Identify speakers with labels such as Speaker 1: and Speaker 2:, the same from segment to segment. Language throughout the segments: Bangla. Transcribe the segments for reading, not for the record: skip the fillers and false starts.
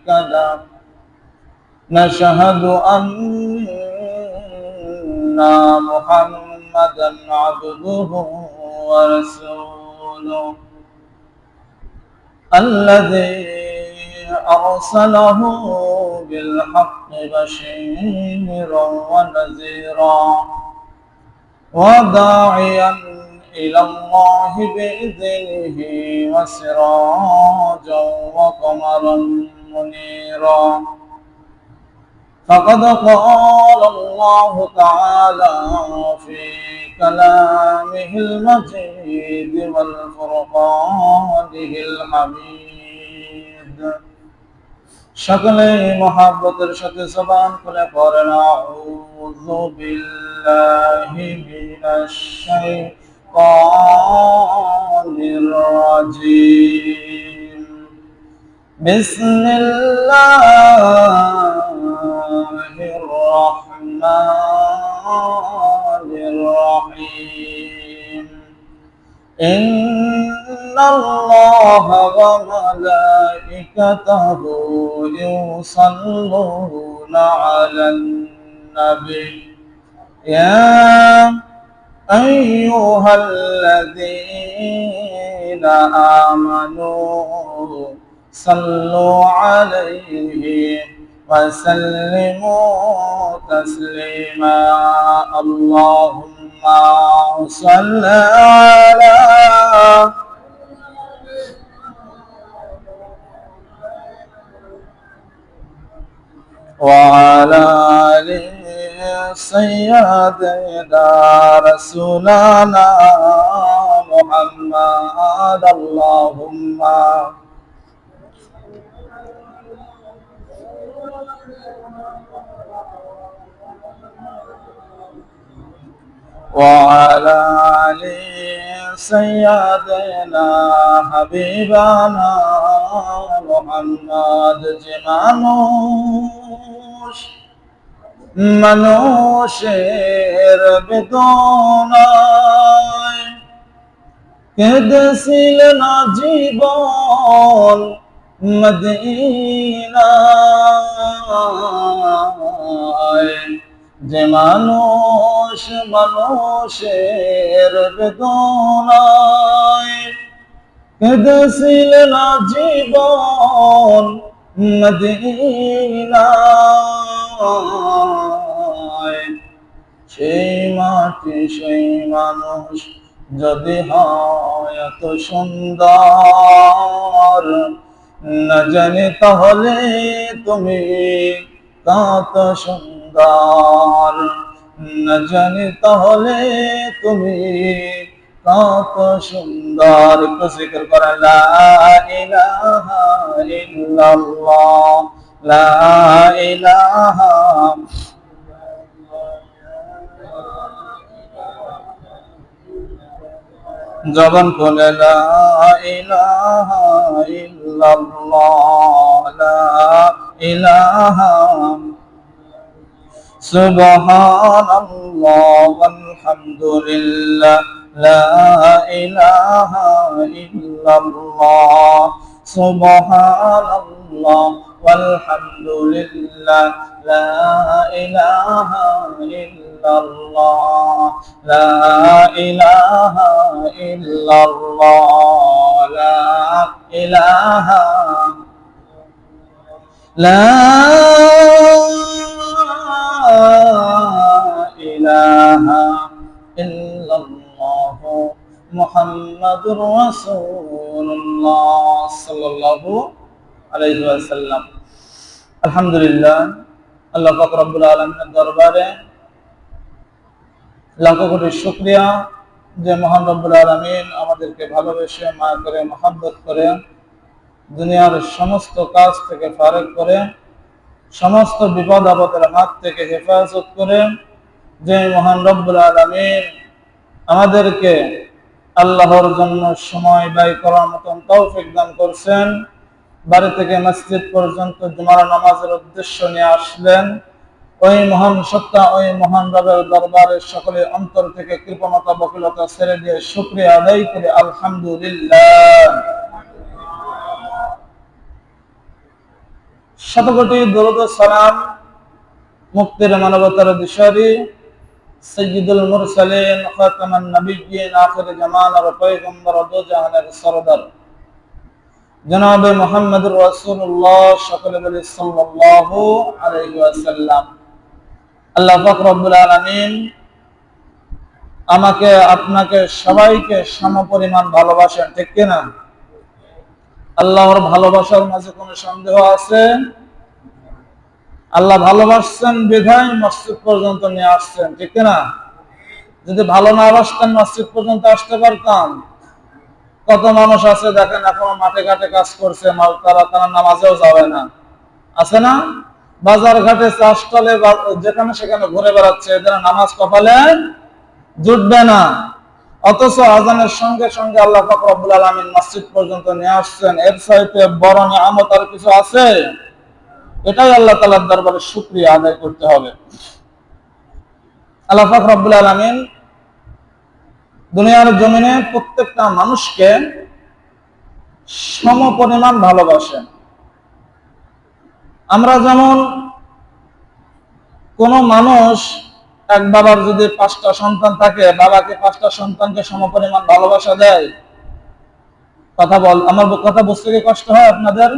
Speaker 1: له نشهد أن محمدا عبده ورسوله الذي أرسله بالحق بشيرا ونذيرا وداعيا إلى الله بإذنه وسراجا وقمرا منيرا فقد قال الله تعالى في كلامه المجيد والفرقانه الحميد সকলে মহব্বতের সাথে জবান খুলে পড়েন আউযু বিল্লাহি মিনাশ শাইতানির রাজীম বিসমিল্লাহির রহমানির রহিম ইন্নাল্লাহা ওয়া মালাইকাতাহু ইউসাল্লুনা আলান নাবী ইয়া আইয়ুহাল্লাযীনা আমানু সাল্লু আলাইহি ওয়া সাল্লিমু তাসলিমা আল্লাহুম্মা সাল্লি আলা وعلى آل سيدنا رسولنا محمد اللهم وعلى آل سيدنا حبيبنا محمد মানুষের বেদনায় কেঁদেছিল না জীবন মদিনায় যে মানুষ মানুষের বেদনায় কেঁদেছিল না জীবন মদিনায় সেই মাটি সেই মানুষ যদি হয় এত সুন্দর না জানি তাহলে তুমি কত সুন্দর না জানি তাহলে তুমি কত সুন্দর একটু জিকির করেন লা ইলাহা ইল্লাল্লাহ লা ইলাহা জবান খুলে লা ইলাহা ইল্লাল্লাহ লা ইলাহা সুবহানাল্লাহ ওয়ালহামদুলিল্লাহ লা ইলাহা ইল্লাল্লাহ সুবহানাল্লাহ ওয়ালহামদুলিল্লাহ লা ইলাহা ইল্লাল্লাহ লা ইলাহা ইল্লাল্লাহ লা ইলাহা লা ইলাহা ইল্লাল্লাহ মুহাম্মাদুর রাসূলুল্লাহ সাল্লাল্লাহু আলাইহি ওয়াসাল্লাম। আলহামদুলিল্লাহ, আল্লাহ পাক রব্বুল আলামিনের দরবারে লাখো কোটি শুকরিয়া যে মহান রব্বুল আলামিন আমাদেরকে ভালোবেসে মায়া করে মহব্বত করে দুনিয়ার সমস্ত কাজ থেকে ফারেক করে সমস্ত বিপদ আপদের হাত থেকে হেফাজত করে যে মহান রব্বুল আলামিন আমাদেরকে আল্লাহর জন্য সময় ব্যয় করার মতন তৌফিক দান করছেন। বাড়ি থেকে মসজিদ পর্যন্ত জুমার নামাজের উদ্দেশ্য নিয়ে আসলেন। ওই মহান সত্তা ওই মহান রবের দরবারে সকলে অন্তর থেকে কৃপণতা বকিলতা ছেড়ে দিয়ে শুকরিয়া আদায় করে আলহামদুলিল্লাহ। শতকোটি দরুদ ও সালাম মুক্তির মানবতার দিশারি সাইয়্যিদুল মুরসালিন খাতামান নবিয়্যিন আখির জামানার পয়গম্বর দো জাহানের সরদার জনাবে মুহাম্মদুর রাসূলুল্লাহ সকলে বলি সাল্লাল্লাহু আলাইহি ওয়াসাল্লাম। আল্লাহ পাক রব্বুল আলামিন আমাকে আপনাকে সবাইকে সমপরিমাণ ভালোবাসেন, ঠিক কিনা? আল্লাহর ভালোবাসার মাঝে কোনো সন্দেহ আছে? আল্লাহ ভালোবাসছেন বিধায় মসজিদ পর্যন্ত নিয়ে আসছেন, ঠিক কিনা? যদি ভালো না বাসতেন মসজিদ পর্যন্ত আসতে পারতাম? কত মানুষ আছে দেখেন এখনো মাঠে ঘাটে কাজ করছে, তারা নামাজেও যাবে না, আছে না? বাজার ঘাটে চাষতলে যেখানে সেখানে ঘুরে বেড়াচ্ছে, এদের নামাজ কপালে জুটবে না। অথচ আজানের সঙ্গে সঙ্গে আল্লাহ পাক রব্বুল আলামিন মসজিদ পর্যন্ত নিয়ে আসছেন। এর চাইতে বড় নিয়ামত আর কিছু আছে? এটাই আল্লাহ তাআলার দরবারে শুকরিয়া আদায় করতে হবে। আল্লাহ পাক রব্বুল আলামিন দুনিয়ার জমিনে প্রত্যেকটা মানুষকে সমপরিমাণ ভালোবাসেন। আমরা যেমন কোন মানুষ, এক বাবার যদি 5টা সন্তান থাকে, বাবাকে 5টা সন্তানকে সমপরিমাণ ভালোবাসা দেয়? আমার কথা বুঝতে কি কষ্ট হয় আপনাদের?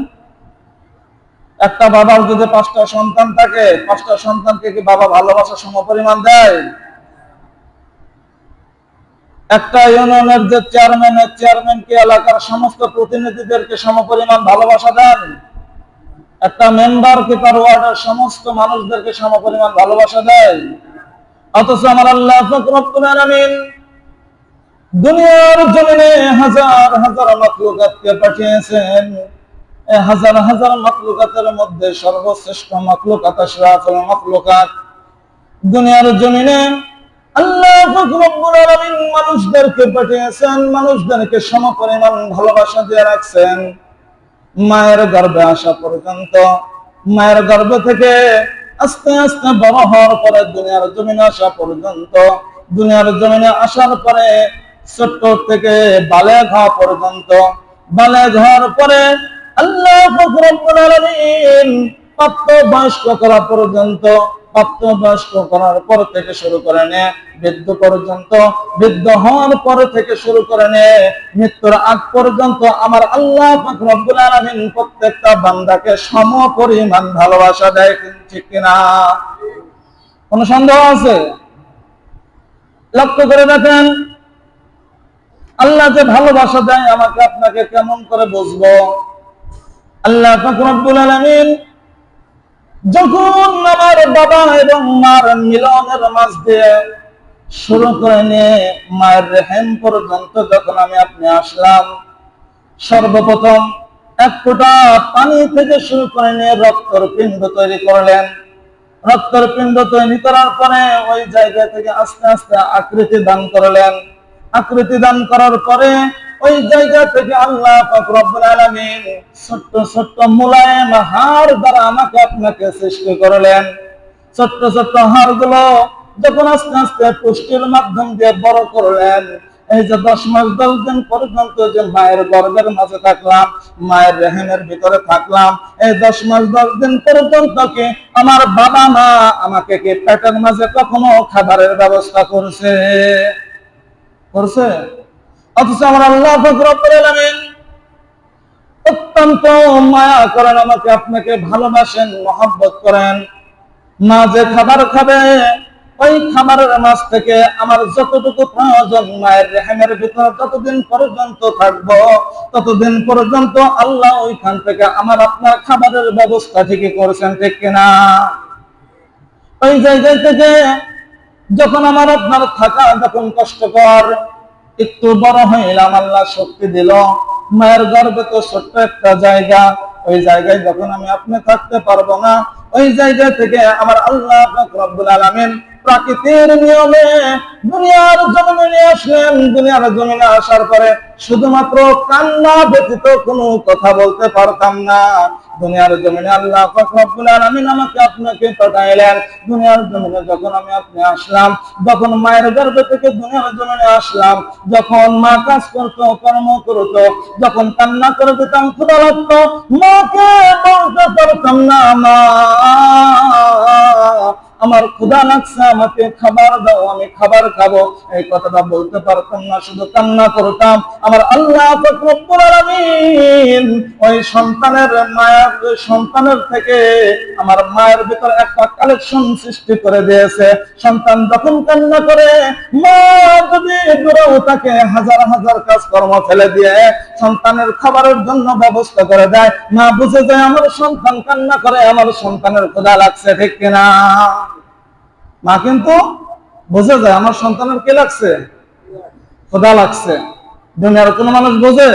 Speaker 1: একটা বাবার যদি 5টা সন্তান থাকে, 5টা সন্তানকে কি বাবা ভালোবাসা সমপরিমাণ দেয়? একটা ইউনিয়নের যে চেয়ারম্যান কি এলাকার সমস্ত প্রতিনিধিদেরকে সমপরিমাণ ভালোবাসা দেন? একটা মেম্বার কি তার ওয়ার্ডের সমস্ত মানুষদেরকে সমপরিমাণ ভালোবাসা দেয়? অথচ আমার আল্লাহ পাক রব্বুল আলামিন দুনিয়ার জমিনে হাজার হাজার মাখলুকাতকে পাঠিয়েছেন। এই হাজার হাজার মাখলুকাতের মধ্যে সর্বশ্রেষ্ঠ মাখলুকাত আশরাফুল মাখলুকাত দুনিয়ার জমিনে আল্লাহ পাক রব্বুল আলামিন মানুষদেরকে পাঠিয়েছেন, মানুষদেরকে সমপরিমাণ ভালোবাসা দিয়ে রাখছেন। মায়ের গর্ভে আসা পর্যন্ত, মায়ের গর্ভ থেকে আস্তে আস্তে বড় হওয়ার পরে দুনিয়ার জমিনে আসা পর্যন্ত, দুনিয়ার জমিনে আসার পরে ছোট্ট থেকে বালেগ হওয়া পর্যন্ত, বালেগ হওয়ার পরে আল্লাহ পাক রব্বুল আলামিন প্রাপ্তবয়স্ক করা পর্যন্ত, প্রাপ্তবয়স্ক করার পর থেকে শুরু করে নিয়ে বৃদ্ধ পর্যন্ত, বৃদ্ধ হওয়ার পর থেকে শুরু করে নিয়ে মৃত্যুর আগ পর্যন্ত আমার আল্লাহ পাক রব্বুল আলামিন প্রত্যেকটা বান্দাকে সমপরিমাণ ভালোবাসা দেয়, ঠিক কিনা? কোন সন্দেহ আছে? লক্ষ্য করে দেখেন, আল্লাহ যে ভালোবাসা দেয় আমাকে আপনাকে কেমন করে বুঝবো? আল্লাহ পাক রব্বুল আলামিন যখন আমার বাবা এবং মার মিলনের মাঝ দিয়ে শুরু করে নিয়ে মায়ের রেহেম পর্যন্ত যখন আপনি আসলাম, সর্বপ্রথম এক ফোঁটা পানি থেকে শুরু করে নিয়ে রক্তের পিণ্ড তৈরি করলেন। রক্তের পিণ্ড তৈরি করার পরে ওই জায়গা থেকে আস্তে আস্তে আকৃতি দান করলেন। আকৃতি দান করার পরে ওই জায়গা থেকে আল্লাহ পাক রব্বুল আলামিন ছোট্ট ছোট্ট মুলায়েম হাড় দ্বারা আমাকে আপনাকে সৃষ্টি করলেন। ছোট্ট ছোট্ট হাড়গুলো যখন আস্তে আস্তে পুষ্টির মাধ্যম দিয়ে বড় করলেন, এই যে 10 মাস 10 দিন পর্যন্ত যে মায়ের গর্ভের মাঝে থাকলাম, মায়ের রেহেমের ভিতরে থাকলাম, এই 10 মাস 10 দিন পর্যন্ত কি আমার বাবা মা আমাকে কি পেটের মাঝে কখনো খাবারের ব্যবস্থা করছে? অথচ আমার আল্লাহ পাক রব্বুল আলামিন অত্যন্ত মায়া করেন, আমাকে আপনাকে ভালোবাসেন, মহব্বত করেন। মা যে খাবার খাবে ওই খাবারের মাঝ থেকে আমার যতটুকু প্রয়োজন মায়ের রেহেমের ভিতরে যতদিন পর্যন্ত থাকবো ততদিন পর্যন্ত আল্লাহ ওইখান থেকে আমার আপনার খাবারের ব্যবস্থা ঠিকই করেছেন, ঠিক কিনা? ওই জায়গা থেকে যখন আমার আপনার থাকা যখন কষ্টকর, একটু বড় হইলাম, আল্লাহ শক্তি দিল, মায়ের গর্ভে তো ছোট্ট একটা জায়গা, ওই জায়গায় যখন আপনি থাকতে পারবো না, ওই জায়গা থেকে আমার আল্লাহ পাক রব্বুল আলামিন প্রাকৃতিক নিয়মে দুনিয়ার জমিনে নিয়ে আসলেন। দুনিয়ার জমিনে আসার পরে শুধুমাত্র কান্না ব্যতীত কোনো কথা বলতে পারতাম না। দুনিয়ার জমিনে আল্লাহ পাক রব্বুল আলামিন আমাকে আপনাকে পাঠাইলেন। দুনিয়ার জমিনে যখন আপনি আসলাম, যখন মায়ের গর্ভ থেকে দুনিয়ার জমিনে আসলাম, যখন মা কাজ করতো, কর্ম করতো, যখন কান্না করে দিতাম, ক্ষুধা লাগতো, মাকে বলতে পারতাম না, মা আমার ক্ষুধা লাগছে, আমাকে খাবার দাও, আমি খাবার খাবো, এই কথাটা বলতে পারতাম না, শুধু কান্না করতাম। আমার আল্লাহ পাক রব্বুল আলামিন ওই সন্তানের থেকে আমার মায়ের ভিতরে একটা কালেকশন সৃষ্টি করে দিয়েছে। সন্তান যখন কান্না করে, মা যদি দূরেও থাকে, হাজার হাজার কাজকর্ম ফেলে দিয়ে সন্তানের খাবারের জন্য ব্যবস্থা করে দেয়। মা বুঝে যায় আমার সন্তান কান্না করে, আমার সন্তানের ক্ষুধা লাগছে, ঠিক কিনা? মা কিন্তু বুঝে যায় আমার সন্তানের কি লাগছে, ক্ষুধা লাগছে। দুনিয়ার কোন মানুষ বোঝে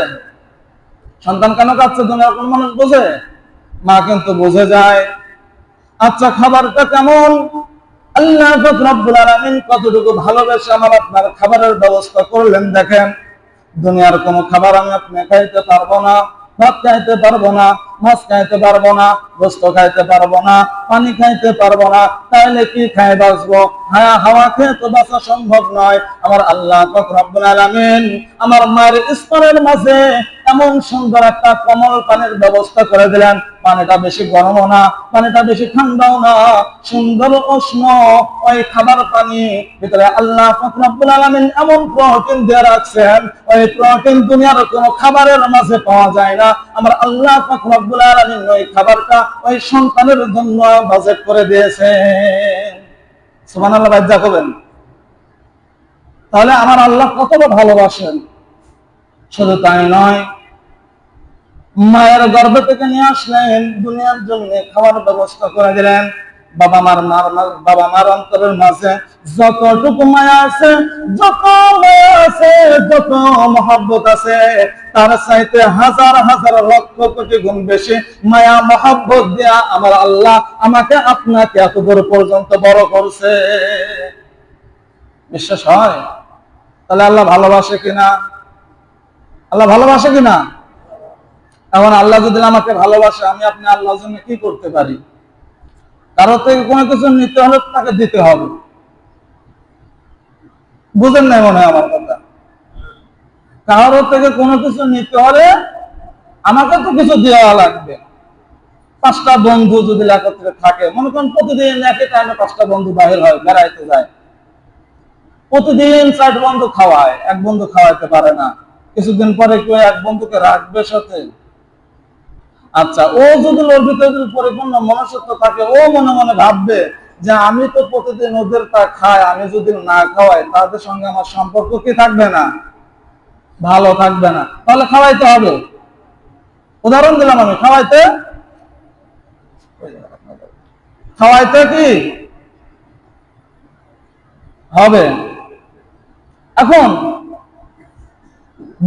Speaker 1: সন্তান কেন কাঁদছে? দুনিয়ার কোন মানুষ বোঝে? মা কিন্তু বুঝে যায়। আচ্ছা, খাবারটা কেমন? আল্লাহ পাক রব্বুল আলামিন কতটুকু ভালোবেসে আমার আপনার খাবারের ব্যবস্থা করলেন দেখেন। দুনিয়ার কোনো খাবার আমি আপনি খাইতে পারবো না, ভাত খাইতে পারবো না, মাছ খাইতে পারবো না, গোস্ত খাইতে পারবো না, পানি খাইতে পারবো না, তাইলে কি খাই বাঁচবো? হাওয়া খেয়ে তো বাঁচা সম্ভব নয়। আমার আল্লাহ পাক রব্বুল আলামিন আমার মায়ের স্তনের মাঝে এমন সুন্দর একটা কোমল পানির ব্যবস্থা করে দিলেন। পানিটা বেশি গরমও না, পানিটা বেশি ঠান্ডাও না, সুন্দর উষ্ণ ওই খাবার পানি ভিতরে আল্লাহ পাক রব্বুল আলামিন এমন প্রোটিন দিয়ে রাখছেন, ওই প্রোটিন দুনিয়ার কোনো খাবারের মাঝে পাওয়া যায় না। আমার আল্লাহ পাক রব্বুল আলামিন ওই খাবারটা ওই সন্তানের জন্য বাজেট করে দিয়েছেন। সুবহানাল্লাহ, বাজ্জা করবেন। তাহলে আমার আল্লাহ কতটা ভালোবাসেন। শুধু তাই নয়, মায়ের গর্ভ থেকে নিয়ে আসলেন, দুনিয়ার জন্য খাওয়ার ব্যবস্থা করে দিলেন। বাবা মার অন্তরের মাঝে যতটুকু মায়া আছে, যত মহব্বত আছে, তার চাইতে হাজার হাজার লক্ষ কোটি গুণ বেশি মায়া মহব্বত দিয়া আমার আল্লাহ আমাকে আপনাকে এত দূর পর্যন্ত বড় করছে। বিশ্বাস হয়? তাহলে আল্লাহ ভালোবাসে কিনা? আল্লাহ ভালোবাসে কিনা? এখন আল্লাহ যদি আমাকে ভালোবাসে, আমি আপনি আল্লাহর জন্য কি করতে পারি? কারো থেকে কোনো কিছু নিতে হলে তাকে দিতে হবে। বুঝেন নাই মনে হয় আমার কথা? কারো থেকে কোনো কিছু নিতে হলে আমাকে তো কিছু দেওয়া লাগবে। 5টা বন্ধু যদি একত্রে থাকে, মনে করেন প্রতিদিন একই টাইমে 5টা বন্ধু বাহির হয়, বেড়াইতে যায়, প্রতিদিন 4 বন্ধু খাওয়ায়, এক বন্ধু খাওয়াইতে পারে না। কিছুদিন পরে কেউ এক বন্ধুকে রাখবে সাথে? আচ্ছা, ও যদি ওর ভিতরে যদি পরিপূর্ণ মনুষ্যত্ব থাকে, ও মনে মনে ভাববে যে আমি তো প্রতিদিন ওদের তা খাই, আমি যদি না খাওয়াই তাদের সঙ্গে আমার সম্পর্ক কি থাকবে না, ভালো থাকবে না। তাহলে খাওয়াইতে হবে। উদাহরণ দিলাম আমি, খাওয়াইতে কি হবে? এখন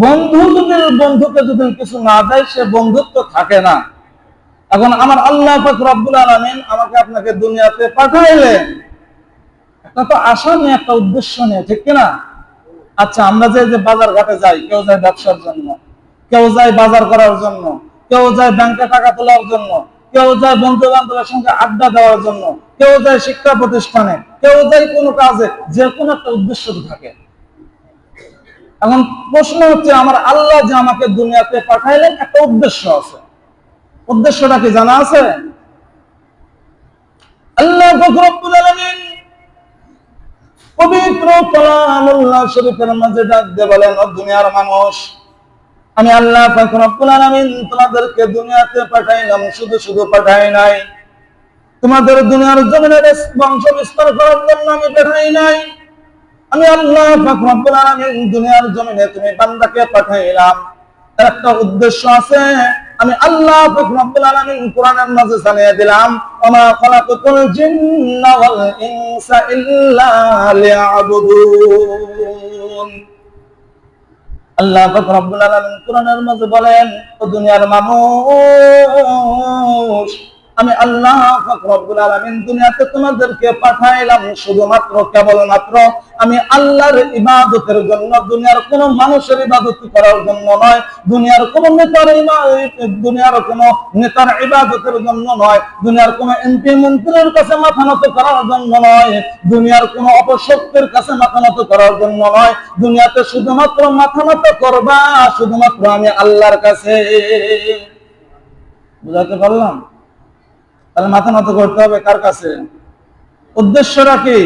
Speaker 1: বন্ধুকে যদি কিছু না দেয়, সে বন্ধুত্ব থাকে না। এখন আমার আল্লাহ পাক রব্বুল আলামিন আমাকে আপনাকে দুনিয়াতে পাঠাইলেন একটা তো আশা নিয়ে, একটা উদ্দেশ্য নিয়ে, ঠিক কিনা? আচ্ছা, আমরা যে বাজার ঘাটে যাই, কেউ যায় ব্যবসার জন্য, কেউ যায় বাজার করার জন্য, কেউ যায় ব্যাংকে টাকা তোলার জন্য, কেউ যায় বন্ধু বান্ধবের সঙ্গে আড্ডা দেওয়ার জন্য, কেউ যায় শিক্ষা প্রতিষ্ঠানে, কেউ যায় কোনো কাজে, যে কোনো একটা উদ্দেশ্য থাকে। এখন প্রশ্ন হচ্ছে, আমার আল্লাহ যে আমাকে দুনিয়াতে পাঠাইলেন একটা উদ্দেশ্য আছে। উদ্দেশ্যটা কি জানা আছে? আল্লাহ রব্বুল আলামিন পবিত্র কালামুল্লাহ শরীফের মাঝে ডাক দিয়ে বলেন, ও দুনিয়ার মানুষ, আমি আল্লাহ পাক রব্বুল আলামিন তোমাদেরকে দুনিয়াতে পাঠাইলাম, শুধু পাঠাই নাই, তোমাদের দুনিয়ার জমিনে বংশ বিস্তার করার জন্য আমি পাঠাই নাই। আমি আল্লাহ পাক রব্বুল আলামিন দুনিয়ার জমিনে তুমি বান্দাকে পাঠাইলাম, একটা উদ্দেশ্য আছে। আমি আল্লাহ পাক রব্বুল আলামিন কোরআনের মাঝে জানিয়ে দিলাম, ওমা খালাকাতুল জিন্না ওয়াল ইনসা ইল্লা লিয়াবুদুন। আল্লাহ পাক রব্বুল আলামিন কোরআনের মাঝে বলেন, ও দুনিয়ার মানুষ, আমি আল্লাহ পাক রব্বুল আলামিন দুনিয়াতে তোমাদেরকে পাঠাইলাম শুধুমাত্র কেবলমাত্র আমি আল্লাহর ইবাদতের জন্য, দুনিয়ার কোন মানুষের ইবাদত করার জন্য নয়, দুনিয়ার কোন নেতার ইবাদতের জন্য নয়, দুনিয়ার কোন এমপি মন্ত্রীর কাছে মাথা নত করার জন্য নয়, দুনিয়ার কোন অপশক্তির কাছে মাথা নত করার জন্য নয়। দুনিয়াতে শুধুমাত্র মাথা নত করবা শুধুমাত্র আমি আল্লাহর কাছে। বুঝাতে পারলাম? তাহলে মাথা নত করতে হবে কার কাছে? উদ্দেশ্যটা কি?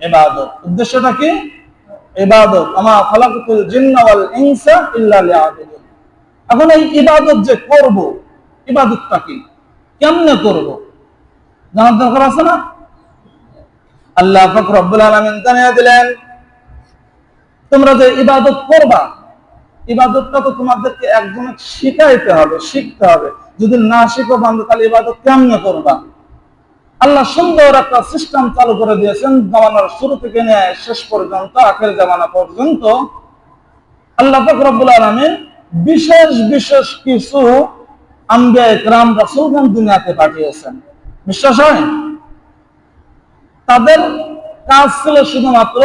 Speaker 1: ইবাদত। উদ্দেশ্যটা কি? ইবাদত। আমা খালাকতুল জিন্না ওয়াল ইনসা ইল্লা লিয়াবুদুন। এখন এই ইবাদত যে করব, ইবাদতটা কি, কেমনে করব জানার দরকার আছে না? আল্লাহ পাক রব্বুল আলামিন জানিয়ে দিলেন, তোমরা যে ইবাদত করবা, ইবাদতটা তো তোমাদেরকে একজনে শিখাইতে হবে, শিখতে হবে। যদি না শিখো বান্দা, তাহলে ইবাদত কেমনে করবা? আল্লাহ সুন্দর একটা সিস্টেম চালু করে দিয়েছেন, জামানার শুরু থেকে নিয়ে শেষ পর্যন্ত, আখের জামানা পর্যন্ত। আল্লাহ পাক রব্বুল আলামিন বিশেষ বিশেষ কিছু আম্বিয়া ইকরাম রাসূলগণ দুনিয়াতে পাঠিয়েছেন। বিশ্বাস হয়? তাদের কাজ ছিল শুধুমাত্র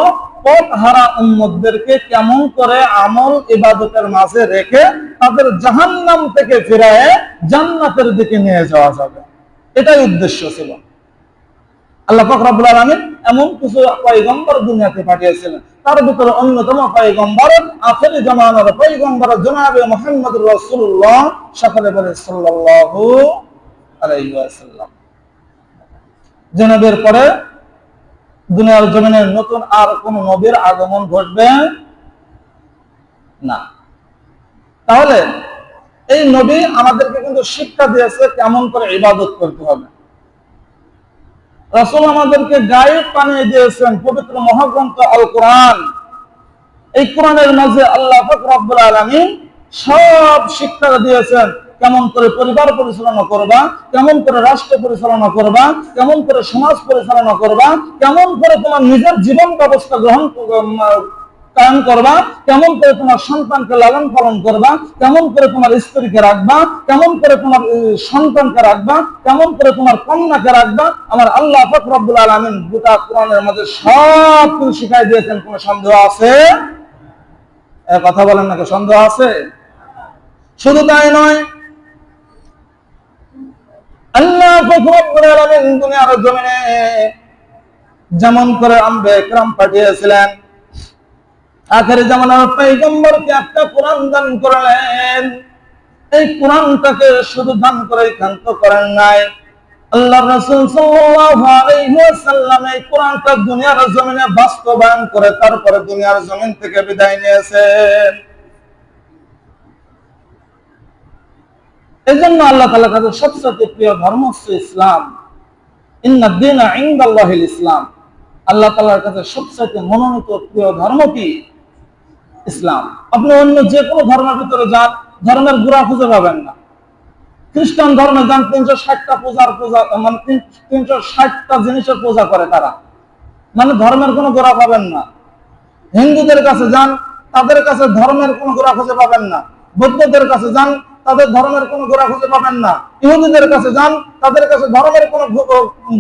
Speaker 1: পথ হারা উম্মতদেরকে কেমন করে আমল ইবাদতের মাঝে রেখে তাদের জাহান্নাম থেকে ফিরায়ে জান্নাতের দিকে নিয়ে যাওয়া যাবে, এটাই উদ্দেশ্য ছিল। আল্লাহ পাক রব্বুল আলামিন এমন কিছু পয়গম্বর দুনিয়াতে পাঠিয়েছিলেন, তার ভিতরে অন্যতম পয়গম্বর আখির জামানার পয়গম্বর জনাবে মুহাম্মদুর রাসূলুল্লাহ সকলে বলে সাল্লাল্লাহু আলাইহি ওয়াসাল্লাম। জনাবের পরে দুনিয়ার জমিনে নতুন আর কোন নবীর আগমন ঘটবে না। তাহলে এই নবী আমাদেরকে কিন্তু শিক্ষা দিয়েছে কেমন করে ইবাদত করতে হবে। রাসূল আমাদেরকে গায়েব বানিয়ে দিয়েছেন পবিত্র মহাগ্রন্থ আল কোরআন। এই কোরআনের মাঝে আল্লাহ পাক রব্বুল আলামিন সব শিক্ষা দিয়েছেন, কেমন করে পরিবার পরিচালনা করবা, কেমন করে রাষ্ট্র পরিচালনা করবা, কেমন করে সমাজ পরিচালনা করবা, কেমন করে তোমার নিজের জীবন ব্যবস্থা কায়েম করবা, কেমন করে তোমার সন্তানকে লালন পালন করবা, কেমন করে তোমার স্ত্রীকে রাখবা, কেমন করে তোমার সন্তানকে রাখবা, কেমন করে তোমার কন্যাকে রাখবা। আমার আল্লাহ পাক রব্বুল আলামিন গোটা কোরআনের মধ্যে সব কিছু শিখাই দিয়েছেন। কোনো সন্দেহ আছে? কথা বলেন নাকি সন্দেহ আছে? শুধু তাই নয়, আল্লাহ পাক রব্বুল আলামিন দুনিয়ার জমিনে যেমন করে আম্বিয়া ইকরাম পাঠিয়েছিলেন, আখেরি জামানার পয়গম্বরকে একটা কোরআন দান করলেন। এই কোরআনটাকে শুধু দান করে ক্ষান্ত করেন নাই, আল্লাহর রাসূল সাল্লাল্লাহু আলাইহি ওয়াসাল্লাম এই কোরআনটা দুনিয়ার জমিনে বাস্তবায়ন করে তারপরে দুনিয়ার জমিন থেকে বিদায় নিয়েছেন। এজন্য আল্লাহ তাআলার কাছে সবচেয়ে প্রিয় ধর্ম হচ্ছে ইসলাম। ইন্নাদ দীনা ইনদাল্লাহিল ইসলাম। আল্লাহ তাআলার কাছে সবচেয়ে মনোনীত প্রিয় ধর্ম কি? ইসলাম। আপনি অন্য যে কোনো ধর্মের ভিতরে যান, ধর্মের গোড়া খুঁজে পাবেন না। খ্রিস্টান ধর্মে যান, 360টা পূজা মানে 360টা জিনিসের পূজা করে তারা, মানে ধর্মের কোনো গোড়া পাবেন না। হিন্দুদের কাছে যান, তাদের কাছে ধর্মের কোনো গোড়া খুঁজে পাবেন না। বৌদ্ধদের কাছে যান, তাদের ধর্মের কোনো গোড়া খুঁজে পাবেন না। ইহুদিদের কাছে যান, তাদের কাছে ধর্মের কোনো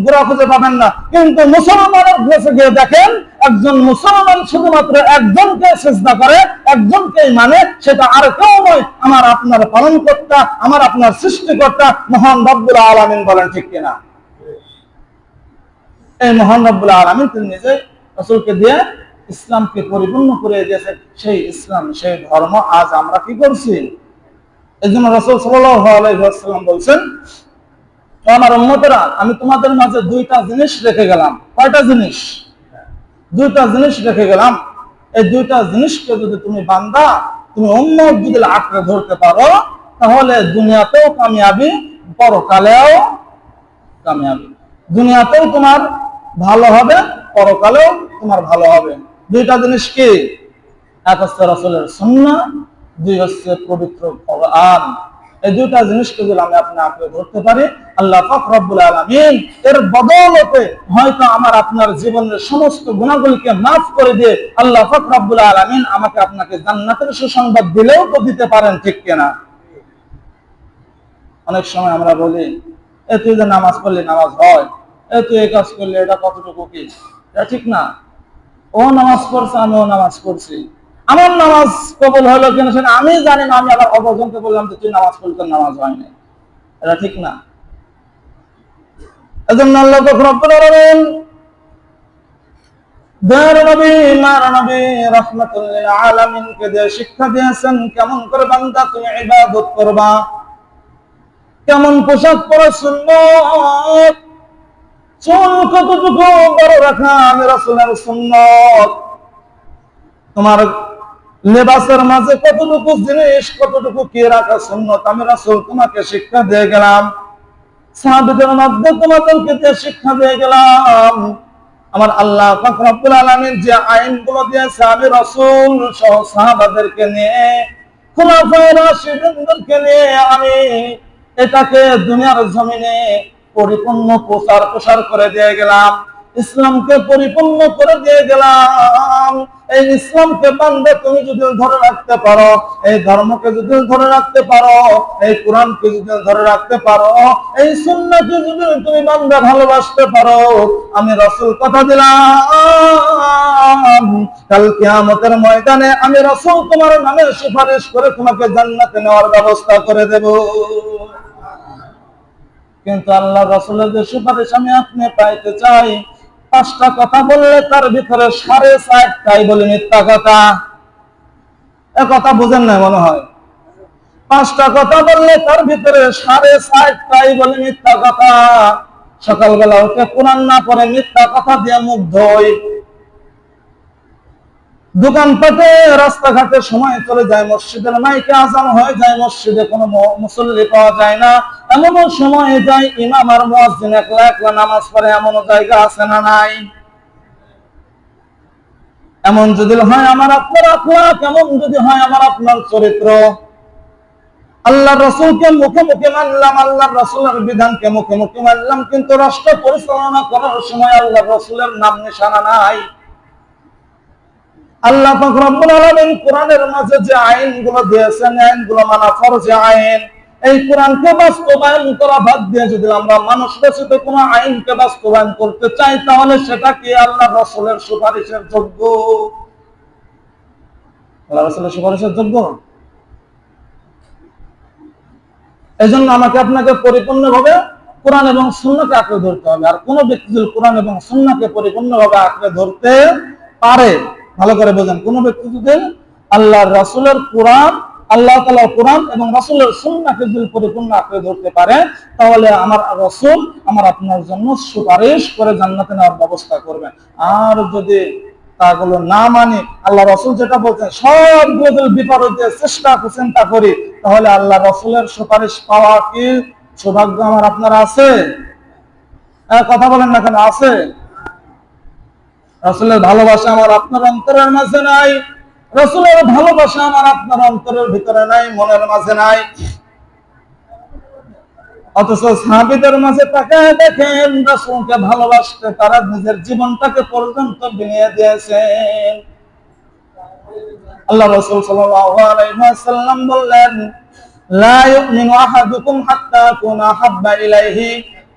Speaker 1: গোড়া খুঁজে পাবেন না। কিন্তু মুসলমানের কাছে গিয়ে দেখেন, একজন মুসলমান শুধুমাত্র একজনকে সিজদা করে, একজনকেই মানে, সেটা আর কেউ নয়, আমার আপনার পালনকর্তা, আমার আপনার সৃষ্টিকর্তা মহান রব্বুল আলামিন। বলেন ঠিক কিনা? এই মহান রব্বুল আলামিন তিনি নিজে রাসূলকে দিয়ে ইসলামকে পরিপূর্ণ করে দিয়েছেন। সেই ইসলাম, সেই ধর্ম আজ আমরা কি করছি? এজন্য রাসূল সাল্লাল্লাহু আলাইহি ওয়াসাল্লাম বলেন, আমার উম্মতেরা, আমি তোমাদের মাঝে দুইটা জিনিস রেখে গেলাম। কয়টা জিনিস? দুইটা জিনিস রেখে গেলাম। এই দুইটা জিনিসকে যদি তুমি বান্দা, তুমি উম্মত যদি আঁকড়ে ধরতে পারো, তাহলে দুনিয়াতেও কামিয়াবি, পরকালেও কামিয়াবি। দুনিয়াতেও তোমার ভালো হবে, পরকালেও তোমার ভালো হবে। দুইটা জিনিস কি? এক হচ্ছে রাসূলের সুন্নাহ, দুই হচ্ছে পবিত্র কোরআন। এই দুইটা জিনিসকে যদি আমি আপনি আঁকড়ে ধরতে পারি, আল্লাহ পাক রব্বুল আলামিন এর বদৌলতে হয়তো আমার আপনার জীবনের সমস্ত গুনাহগুলোকে মাফ করে দিয়ে আল্লাহ পাক রব্বুল আলামিন আমাকে আপনাকে জান্নাতের সুসংবাদ দিলেও তো দিতে পারেন, ঠিক কিনা? অনেক সময় আমরা বলি তুই যে নামাজ পড়লে নামাজ হয়, তুই এই কাজ করলে এটা কতটুকু কি, এটা ঠিক না। ও নামাজ পড়ছে, আমিও নামাজ পড়ছি, আমার নামাজ কবুল হলো কিনা সেটা আমি জানি না, আমি আবার অপরজনকে বললাম যে তুই নামাজ পড়লে নামাজ হয়নি, এটা ঠিক না। এজন্য আল্লাহ রাব্বুল আলামিন রাহমাতুল লিল আলামিনকে যে শিক্ষা দিয়েছেন কেমন করে বান্দা তুমি ইবাদত করবা, কেমন পোশাক পরা সুন্নাত, চুল কতটুকু বড় রাখা আমি রাসূলের সুন্নাত, তোমার লেবাসের মাঝে কতটুকু জিনিস কতটুকু কি রাখা সুন্নাত আমি রাসূল তোমাকে শিক্ষা দিয়ে গেলাম, সাহাবীদের মধ্যে তোমাদেরকে যে শিক্ষা দিয়ে গেলাম। আমার আল্লাহ পাক রব্বুল আলামিন যে আইনগুলো দিয়েছে আমি রাসূল সহ সাহাবাদেরকে নিয়ে, খুলাফায়ে রাশিদিনদেরকে নিয়ে আমি এটাকে দুনিয়ার জমিনে পরিপূর্ণ প্রচার করে দিয়ে গেলাম, ইসলামকে পরিপূর্ণ করে দিয়ে গেলাম। এই ইসলামকে বান্দা তুমি যদি ধরে রাখতে পারো, এই ধর্মকে যদি ধরে রাখতে পারো, এই কোরআনকে যদি ধরে রাখতে পারো, এই সুন্নাহকে যদি তুমি বান্দা ভালোবাসতে পারো, আমি রাসূল কথা দিলাম কাল কিয়ামতের ময়দানে আমি রাসূল তোমার নামে সুপারিশ করে তোমাকে জান্নাতে নেওয়ার ব্যবস্থা করে দেব। কিন্তু আল্লাহ রাসূলের যে সুপারিশ আমি আপনি পাইতে চাই, 5টা কথা বললে তার ভিতরে 4.5টাই বলে মিথ্যা কথা। এ কথা বুঝেন না মনে হয়? 5টা কথা বললে তার ভিতরে 4.5টাই বলে মিথ্যা কথা। সকালবেলা উঠে কোরআন না পড়ে মিথ্যা কথা দিয়ে মুগ্ধ হই, দোকানপাটে রাস্তাঘাটে সময় চলে যায়, মসজিদের মাইকে আজান হয়ে যায়, মসজিদে কোনো মুসল্লি পাওয়া যায় না, এমন সময় যায় ইমাম আর মুয়াজ্জিন একলা একলা নামাজ পড়ে, এমন জায়গা আছে না নাই? এমন যদি হয় আমার আপনার আখলাক, এমন যদি হয় আমার আপনার চরিত্র, আল্লাহ রাসূলকে মুখে মুখে মানলাম, আল্লাহ রাসূলের বিধানকে মুখে মুখে মানলাম, কিন্তু রাষ্ট্র পরিচালনা করার সময় আল্লাহ রাসূলের নাম নিশানা নাই। আল্লাহ পাক রব্বুল আলামিন কোরআনের মাঝে যে আইনগুলো দিয়েছেন, আইনগুলো মানা ফরজ আইন, এই কোরআনকে বাস্তবায়ন করা বাদ দিয়ে যদি আমরা মানুষ রচিত কোন আইনকে বাস্তবায়ন করতে চাই, তাহলে সেটা কি আল্লাহ রাসূলের সুপারিশের যোগ্য? আল্লাহ রাসূলের সুপারিশের যোগ্য? এজন্য আমাকে আপনাকে পরিপূর্ণভাবে কোরআন এবং সুন্নাহকে আঁকড়ে ধরতে হবে। আর কোন ব্যক্তি যদি কোরআন এবং সুন্নাহকে পরিপূর্ণভাবে আঁকড়ে ধরতে পারে, ভালো করে বোঝেন, কোন ব্যক্তি যদি আল্লাহর রাসূলের কোরআন, আল্লাহ তাআলার কোরআন এবং রাসূলের সুন্নাহকে যদি পরিপূর্ণ আঁকড়ে ধরতে পারে, তাহলে আমার রাসূল আমার আপনার জন্য সুপারিশ করে জান্নাতে নেওয়ার ব্যবস্থা করবেন। আর যদি তাগুলো না মানি, আল্লাহ রাসূল যেটা বলছেন সবগুলো বিপরীতে চেষ্টা চিন্তা করি, তাহলে আল্লাহ রাসূলের সুপারিশ পাওয়া কি সৌভাগ্য আমার আপনার আছে? কথা বলেন না কেন, আছে? রাসূলের ভালোবাসা আমার আপনার অন্তরের মাঝে নাই, রাসূলের ভালোবাসা আমার আপনার অন্তরের ভিতরে নাই, মনের মাঝে নাই। অথচ সাহাবীদের মাঝে তাকায় দেখেন, রাসূলকে ভালোবাসতে তারা নিজের জীবনটাকে পর্যন্ত বিলিয়ে দিয়েছেন। আল্লাহ রাসূল সাল্লাল্লাহু আলাইহি ওয়াসাল্লাম বললেন, লা ইউমিনু আহাদুকুম হাত্তা আকুনা হাব্বা ইলাইহি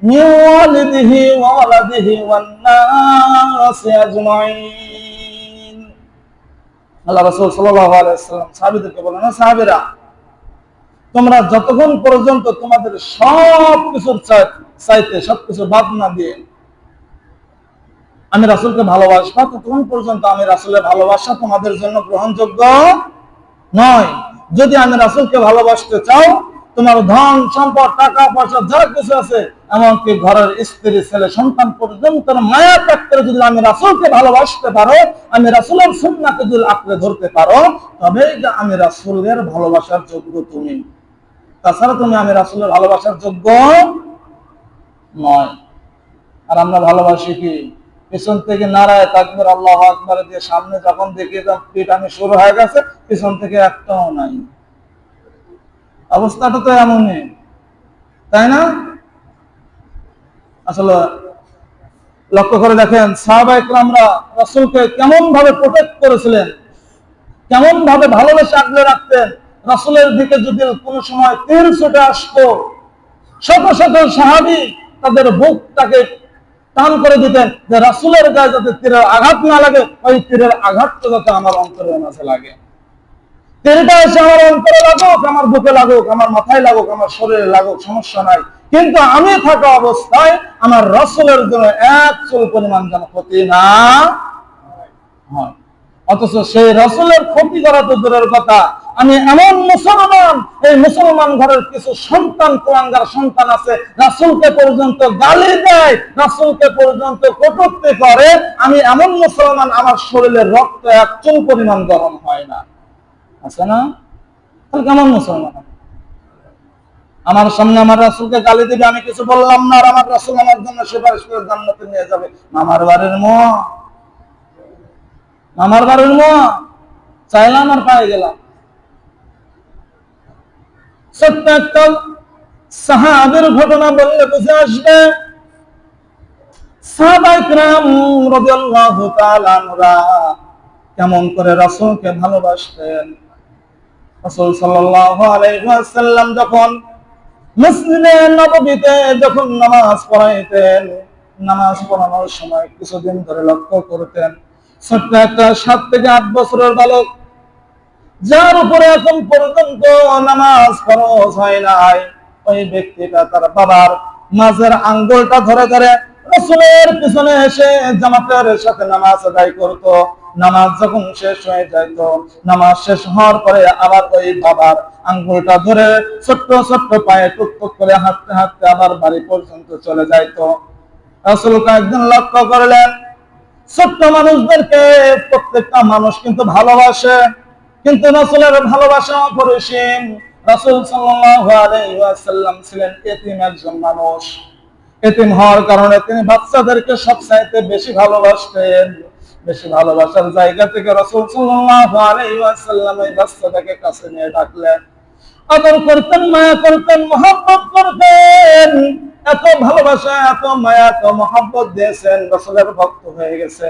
Speaker 1: মিন ওয়ালিদিহি ওয়া ওয়ালাদিহি ওয়ান নাসি আজমাইন। আল্লাহ রাসূল সাল্লাল্লাহু আলাইহি ওয়াসাল্লাম সাহাবীদেরকে বলেন, সাহাবীরা তোমরা যতক্ষণ পর্যন্ত তোমাদের সবকিছুর চাইতে সবকিছু বাদ না দিয়ে আমি রাসূলকে ভালোবাসবা, ততক্ষণ পর্যন্ত আমি রাসূলের ভালোবাসা তোমাদের জন্য গ্রহণযোগ্য নয়। যদি আমি রাসূলকে ভালোবাসতে চাও, তোমার ধন সম্পদ টাকা পয়সা যা কিছু আছে, এমনকি ঘরের স্ত্রী ছেলে সন্তান পর্যন্ত মায়া ত্যাগ করে যদি আমি রাসূলকে ভালোবাসতে পারো, আমি রাসূলের সুন্নাহকে যদি আঁকড়ে ধরতে পারো, তবেই আমি রাসূলের ভালোবাসার যোগ্য তুমি। তাছাড়া তুমি আমি রাসূলের ভালোবাসার যোগ্য নয়। আর আমরা ভালোবাসি কি? পিছন থেকে নারায়ে তাকবীর আল্লাহু আকবার দিয়ে সামনে যখন দেখি পিটানি শুরু হয়ে গেছে, পিছন থেকে একটাও নাই। অবস্থাটা তো এমনই, তাই না? আসলে লক্ষ্য করে দেখেন সাহাবায়ে কেরামরা রাসূলকে কেমন ভাবে প্রোটেক্ট করেছিলেন, কেমন ভাবে ভালোবেসে আগলে রাখতেন। রাসূলের দিকে যদি কোনো সময় তীর ছুটে আসতো, শত শত সাহাবী তাদের বুকটাকে টান করে দিতেন যে রাসূলের গায়ে যাতে তীরের আঘাত না লাগে, ওই তীরের আঘাতটা যাতে আমার অন্তরের মাঝে লাগে। তীরটা এসে আমার অন্তরে লাগুক, আমার বুকে লাগুক, আমার মাথায় লাগুক, আমার শরীরে লাগুক, সমস্যা নাই, কিন্তু আমি থাকা অবস্থায় আমার রাসূলের জন্য এক চুল পরিমাণ যেন ক্ষতি না হয়। অথচ সেই রাসূলের ক্ষতি করা তো দূরের কথা, আমি এমন মুসলমান, এই মুসলমান ঘরের কিছু সন্তান, কুলাঙ্গার সন্তান আছে, রাসূলকে পর্যন্ত গালি দেয়, রাসূলকে পর্যন্ত কটূক্তি করে। আমি এমন মুসলমান, আমার শরীরের রক্ত এক চুল পরিমাণ গরম হয় না, আছে না? তাহলে কেমন মুসলমান? আমার সামনে আমার রাসূলকে গালি দিবে, আমি কিছু বললাম না, আর আমার রাসূল আমার জন্য সুপারিশ করে জান্নাতে নিয়ে যাবে। মামার বাড়ির মোয়া, মামার বাড়ির মোয়া চাইলাম আর পায়ে গেলাম। ছোট্ট একটা সাহাবীর ঘটনা বললে বুঝে আসবে। সাহাবায়ে কিরাম রাদিয়াল্লাহু তাআলা আনহুরা কেমন করে রাসূলকে ভালোবাসতেন। রাসূল সাল্লাল্লাহু আলাইহি ওয়াসাল্লাম যখন মসজিদে নববীতে যখন নামাজ পড়াইতেন, নামাজ পড়ানোর সময় কিছুদিন ধরে লক্ষ্য করতেন, ছোট্ট একটা 7 থেকে 8 বছরের বালক, যার উপরে এখন পর্যন্ত নামাজ ফরজ হয় নাই, ওই ব্যক্তিটা তার বাবার মাঝের আঙ্গুলটা ধরে ধরে রাসূলের পিছনে এসে জামাতের সাথে নামাজ আদায় করত। নামাজ যখন শেষ হয়ে যেত, নামাজ শেষ হওয়ার পরে আবার ওই বাবার আঙ্গুলটা ধরে ছোট্ট ছোট্ট পায়ে টুকটুক করে হাঁটতে হাঁটতে আবার বাড়ি পর্যন্ত চলে যাইত। রাসূল কয়েকদিন লক্ষ্য করলেন, ছোট্ট মানুষদেরকে প্রত্যেকটা মানুষ কিন্তু ভালোবাসে, কিন্তু রাসূলের ভালোবাসা অপরিসীম। রাসূল সাল্লাল্লাহু আলাইহি ওয়াসাল্লাম ছিলেন এতিম একজন মানুষ। এতিম হওয়ার কারণে তিনি বাচ্চাদেরকে সবচাইতে বেশি ভালোবাসতেন। বেশি ভালোবাসার জায়গা থেকে রাসূল সাল্লাল্লাহু আলাইহি ওয়াসাল্লাম এই বাচ্চাটাকে কাছে নিয়ে ডাকলেন, আদর করতেন, মায়া করতেন, মহব্বত করতেন। এত ভালোবাসা, এত মায়া, এত মহব্বত দিয়েছেন, রাসূলের ভক্ত হয়ে গেছে।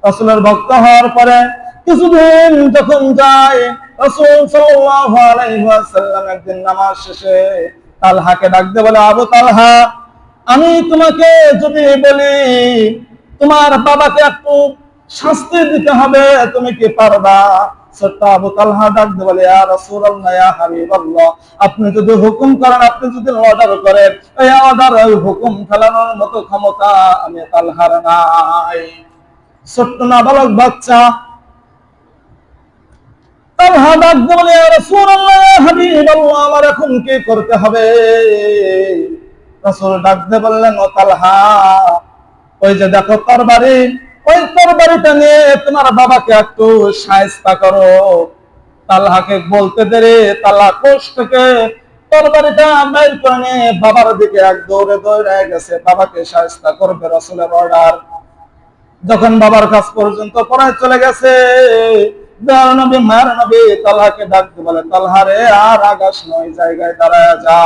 Speaker 1: রাসূলের ভক্ত হওয়ার পরে কিছুদিন যখন যায়, রাসূল সাল্লাল্লাহু আলাইহি ওয়াসাল্লাম একদিন নামাজ শেষে তালহাকে ডাক দিয়ে বলে, আবু তালহা, আমি তোমাকে যদি বলি তোমার বাবাকে একটু শাস্তি দিতে হবে, তুমি কি পারবা? ছোট্ট আবু তালহা ডাক দিয়ে বলে, ইয়া রাসূলুল্লাহ, ইয়া হাবিবাল্লাহ, আপনি যদি হুকুম করেন, আপনি যদি অর্ডার করেন, এই অর্ডার, ওই হুকুম ফেলানোর মতো ক্ষমতা আমি তালহার নাই। ছোট্ট নাবালক বাচ্চা তালহা ডাক দিয়ে বলে, ইয়া রাসূলুল্লাহ, ইয়া হাবিবাল্লাহ, আমার এখন কি করতে হবে? রাসূল ডাক দিয়ে বললেন, ও তালহা, ওই যে দেখো তরবারি, ওই তরবারিটা নিয়ে তোমার বাবাকে একটু শায়েস্তা করো। তালহাকে বলতে দেরি, তালহা কোষ থেকে তরবারিটা বের করে নিয়ে বাবার দিকে এক দৌড়ে দৌড়ে গেছে, বাবাকে শায়েস্তা করবে। রাসূলের অর্ডার। যখন বাবার কাছ পর্যন্ত পড়ায় চলে গেছে, দয়ার নবী, মায়ের নবী তালহাকে ডাক দিয়ে বলে, তালহা রে, আর আগাস নয়, জায়গায় দাঁড়ায় যা।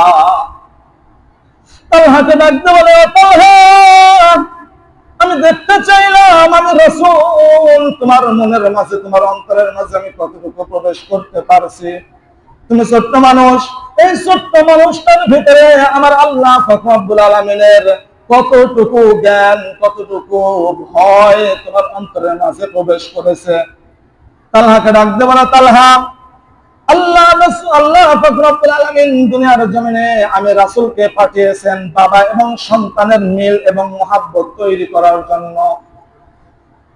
Speaker 1: তালহাকে ডাক দিয়ে বলে, তালহা, আমি দেখতে চাইলাম আমি রাসূল তোমার মনের মাঝে, তোমার অন্তরের মাঝে আমি কতটুকু প্রবেশ করতে পারছি। তুমি ছোট্ট মানুষ, এই ছোট্ট মানুষটার ভিতরে আমার আল্লাহ পাক রব্বুল আলামিনের কতটুকু জ্ঞান, কতটুকু ভয় তোমার অন্তরের মাঝে প্রবেশ করেছে। তালহাকে ডাক দিয়ে বলে, তালহা, আল্লাহ পাক রব্বুল আলামিন দুনিয়ার জমিনে আমি রাসূলকে পাঠিয়েছেন বাবা এবং সন্তানের মিল এবং মহব্বত তৈরি করার জন্য।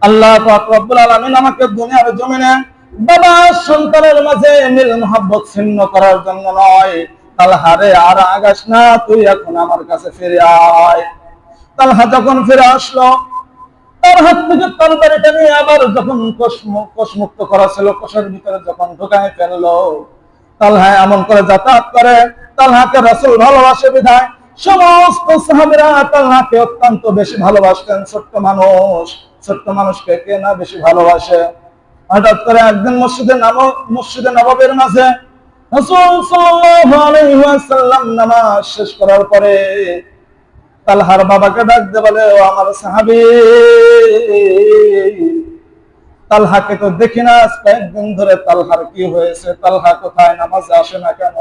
Speaker 1: আল্লাহ পাক রব্বুল আলামিন আমাকে দুনিয়ার জমিনে বাবা সন্তানের মাঝে মিল মহব্বত ছিন্ন করার জন্য নয়। তালহা রে, আর আগাস না, তুই এখন আমার কাছে ফিরে আয়। তালহা যখন ফিরে আসলো, তার হাত থেকে তরবারিটা নিয়ে আবার যখন কোষমুক্ত করা ছিল, কোষের ভিতরে যখন ঢুকায় ফেললো, তালহা এমন করে যাতায়াত করে। তালহাকে রাসূল ভালোবাসে বিধায় সমস্ত সাহাবীরা তালহাকে অত্যন্ত বেশি ভালোবাসতেন। ছোট্ট মানুষ, ছোট্ট মানুষকে কে না বেশি ভালোবাসে। হঠাৎ করে একদিন মসজিদে নববীর মাঝে রাসূল সাল্লাল্লাহু আলাইহি ওয়াসাল্লাম নামাজ শেষ করার পরে তালহার বাবাকে ডাক দিয়ে বলে, ও আমার সাহাবী, তালহাকে তো দেখি না, কয়েকদিন ধরে তালহার কি হয়েছে? তালহা কোথায়? নামাজে আসে না কেন?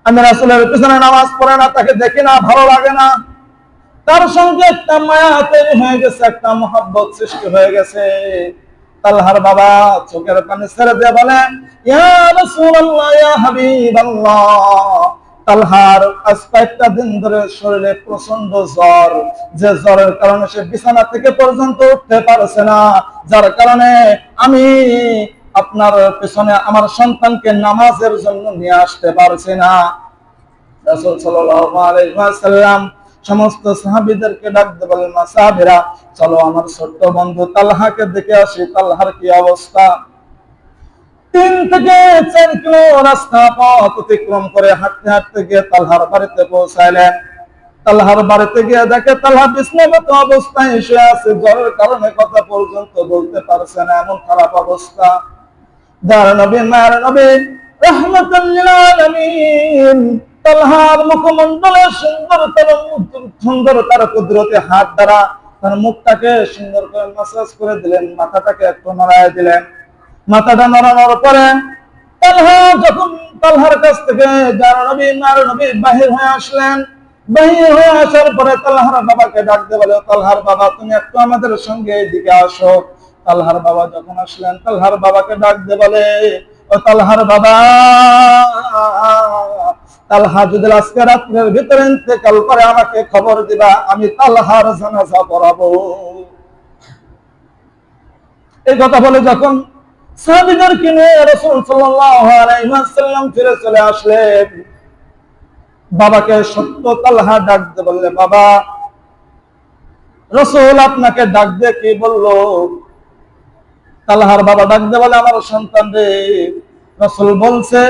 Speaker 1: আমি রাসূলের পিছনে নামাজ পড়ে না, তাকে দেখি না, ভালো লাগে না, তার সঙ্গে একটা মায়া তৈরি হয়ে গেছে, একটা মহব্বত সৃষ্টি হয়ে গেছে। তালহার বাবা চোখের পানি ছেড়ে দিয়ে বলে, ইয়া রাসূলুল্লাহ, ইয়া হাবিবাল্লাহ। তালহার আজ কয়েকটা দিন ধরে শরীরে প্রচন্ড জ্বর, যে জ্বরের কারণে সে বিছানা থেকে পর্যন্ত উঠতে পারছে না, যার কারণে আমি আপনার পেছনে আমার সন্তানকে নামাজের জন্য নিয়ে আসতে পারছি না। রাসূল সাল্লাল্লাহু আলাইহি ওয়াসাল্লাম সমস্ত সাহাবীদেরকে ডাক দিয়ে বলেন, সাহাবীরা চলো আমার ছোট্ট বন্ধু তালহাকে দেখে আসি, তালহার কি অবস্থা। 3 থেকে 4 কিলো রাস্তা পথ অতিক্রম করে হাঁটতে হাঁটতে গিয়ে তালহার বাড়িতে পৌঁছাইলেন। তালহার বাড়িতে গিয়ে দেখে তালহা বিছানাগত অবস্থায় শুয়ে আছে, জ্বরের কারণে কথা পর্যন্ত বলতে পারছে না, এমন খারাপ অবস্থা। দয়ার নবী, মায়ের নবী রাহমাতুল লিল আলামিন তালহার মুখমণ্ডলে সুন্দর কুদরতি হাত দ্বারা তার মুখটাকে সুন্দর করে মাসাজ করে দিলেন, মাথাটাকে একটু নড়ায় দিলেন। মাথাটা নড়ানোর পরে তালহা যখন তালহার কাছ থেকে দয়ার নবী, মায়ের নবী বাহির হয়ে আসলেন, বাহির হয়ে আসার পরে তালহার বাবাকে ডাক দিয়ে বলে, তালহার বাবা তুমি একটু আমাদের সঙ্গে এদিকে আসো। তালহার বাবা যখন আসলেন, তালহার বাবাকে ডাক দিয়ে বলে, ও তালহার বাবা, তালহা যদি আজকে রাত্রের ভিতরে ইন্তেকাল করে আমাকে খবর দিবা, আমি তালহার জানাজা পড়াবো। এই কথা বলে যখন সাহাবীদেরকে নিয়ে রাসূল সাল্লাল্লাহু আলাইহি ওয়াসাল্লাম ফিরে চলে আসলেন, বাবাকে সত্য তালহা ডাক দিয়ে বললে, বাবা রাসূল আপনাকে ডাক দিয়ে কি বললো? তালহার বাবা ডাক দিয়ে বলে, আমার সন্তান রে, রাসূল বলছে